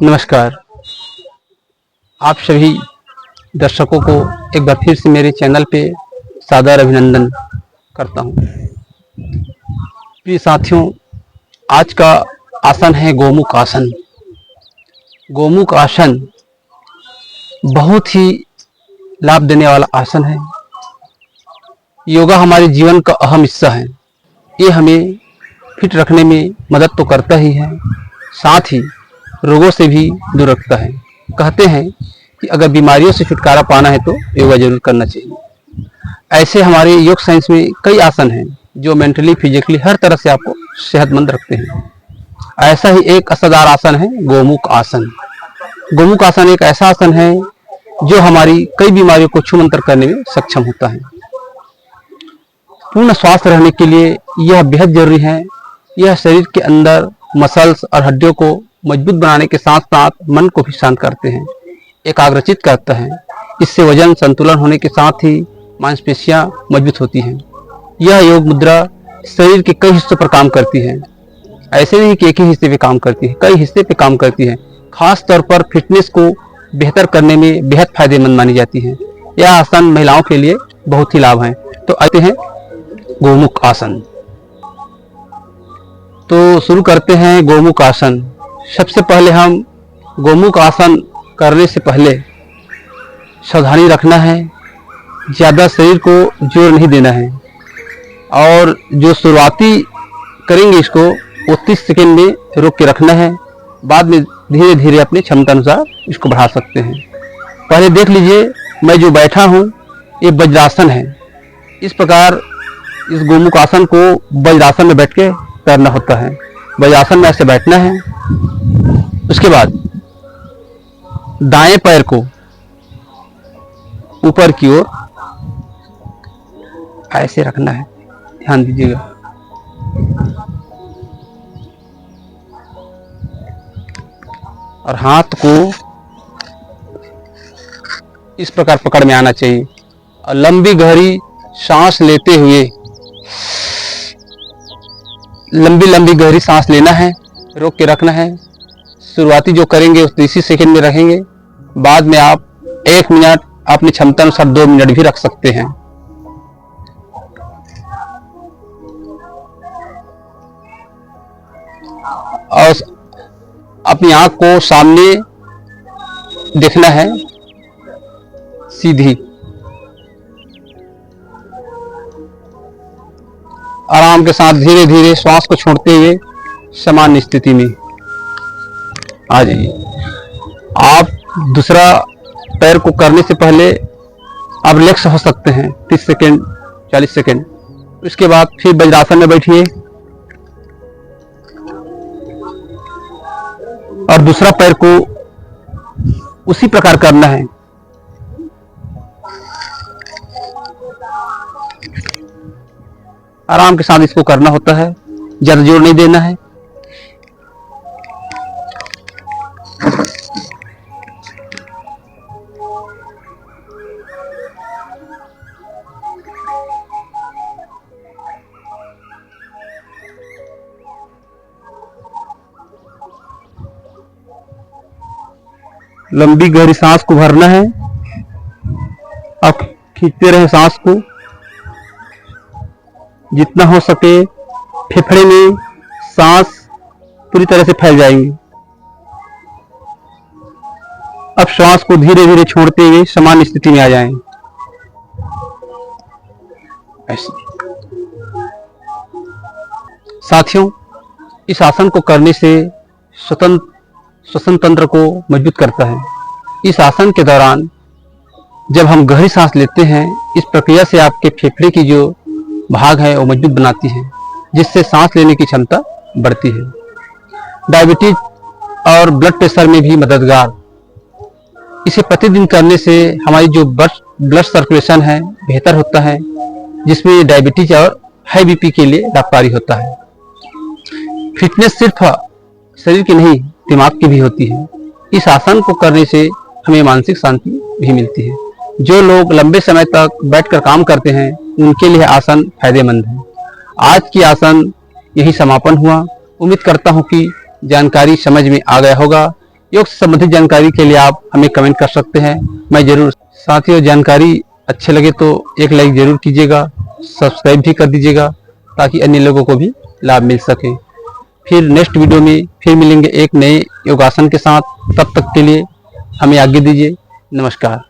नमस्कार। आप सभी दर्शकों को एक बार फिर से मेरे चैनल पे सादर अभिनंदन करता हूँ। प्रिय साथियों, आज का आसन है गोमुख आसन। गोमुख आसन बहुत ही लाभ देने वाला आसन है। योगा हमारे जीवन का अहम हिस्सा है। ये हमें फिट रखने में मदद तो करता ही है, साथ ही रोगों से भी दूर रखता है। कहते हैं कि अगर बीमारियों से छुटकारा पाना है तो योगा जरूर करना चाहिए। ऐसे हमारे योग साइंस में कई आसन हैं जो मेंटली फिजिकली हर तरह से आपको सेहतमंद रखते हैं। ऐसा ही एक असरदार आसन है गोमुख आसन। गोमुख आसन एक ऐसा आसन है जो हमारी कई बीमारियों को छूमंतर करने में सक्षम होता है। पूर्ण स्वास्थ्य रहने के लिए यह बेहद जरूरी है। यह शरीर के अंदर मसल्स और हड्डियों को मजबूत बनाने के साथ साथ मन को भी शांत करते हैं, एकाग्रचित करता है। इससे वजन संतुलन होने के साथ ही मांसपेशियां मजबूत होती हैं। यह योग मुद्रा शरीर के कई हिस्सों पर काम करती है। ऐसे नहीं कि एक ही हिस्से पे काम करती है, कई हिस्से पे काम करती है। खास तौर पर फिटनेस को बेहतर करने में बेहद फायदेमंद मानी जाती है। यह आसन महिलाओं के लिए बहुत ही लाभ है। तो आते हैं गोमुख आसन। तो शुरू करते हैं गोमुख आसन। सबसे पहले हम गोमुख आसन करने से पहले सावधानी रखना है। ज़्यादा शरीर को जोर नहीं देना है और जो शुरुआती करेंगे इसको वो 30 सेकेंड में रोक के रखना है। बाद में धीरे धीरे अपनी क्षमता अनुसार इसको बढ़ा सकते हैं। पहले देख लीजिए, मैं जो बैठा हूँ ये वज्रासन है। इस प्रकार इस गोमुख आसन को वज्रासन में बैठ के करना होता है। वज्रासन में ऐसे बैठना है। उसके बाद दाएं पैर को ऊपर की ओर ऐसे रखना है, ध्यान दीजिएगा। और हाथ को इस प्रकार पकड़ में आना चाहिए और लंबी गहरी सांस लेते हुए लंबी गहरी सांस लेना है, रोक के रखना है। शुरुआती जो करेंगे उस 30 सेकेंड में रखेंगे। बाद में आप 1 मिनट, अपनी क्षमता अनुसार 2 मिनट भी रख सकते हैं। और अपनी आंख को सामने देखना है, सीधी। आराम के साथ धीरे धीरे श्वास को छोड़ते हुए सामान्य स्थिति में आ जाइए। आप दूसरा पैर को करने से पहले आप रिलैक्स हो सकते हैं 30 सेकेंड 40 सेकेंड। उसके बाद फिर वज्रासन में बैठिए और दूसरा पैर को उसी प्रकार करना है। आराम के साथ इसको करना होता है, ज्यादा जोर नहीं देना है। लंबी गहरी सांस को भरना है। आप खींचते रहे सांस को, जितना हो सके फेफड़े में सांस पूरी तरह से फैल जाएंगी। अब श्वास को धीरे धीरे छोड़ते हुए सामान्य स्थिति में आ जाएं। ऐसे साथियों, इस आसन को करने से श्वसन तंत्र को मजबूत करता है। इस आसन के दौरान जब हम गहरी सांस लेते हैं, इस प्रक्रिया से आपके फेफड़े की जो भाग है वो मजबूत बनाती है, जिससे सांस लेने की क्षमता बढ़ती है। डायबिटीज और ब्लड प्रेशर में भी मददगार। इसे प्रतिदिन करने से हमारी जो ब्लड सर्कुलेशन है बेहतर होता है, जिसमें डायबिटीज और हाई बीपी के लिए लाभकारी होता है। फिटनेस सिर्फ शरीर की नहीं, दिमाग की भी होती है। इस आसन को करने से हमें मानसिक शांति भी मिलती है। जो लोग लंबे समय तक बैठकर काम करते हैं उनके लिए आसन फायदेमंद है। आज की आसन यही समापन हुआ। उम्मीद करता हूं कि जानकारी समझ में आ गया होगा। योग से संबंधित जानकारी के लिए आप हमें कमेंट कर सकते हैं, मैं जरूर। साथियों, जानकारी अच्छे लगे तो एक लाइक जरूर कीजिएगा, सब्सक्राइब भी कर दीजिएगा ताकि अन्य लोगों को भी लाभ मिल सके। फिर नेक्स्ट वीडियो में फिर मिलेंगे एक नए योगासन के साथ। तब तक के लिए हमें आज्ञा दीजिए। नमस्कार।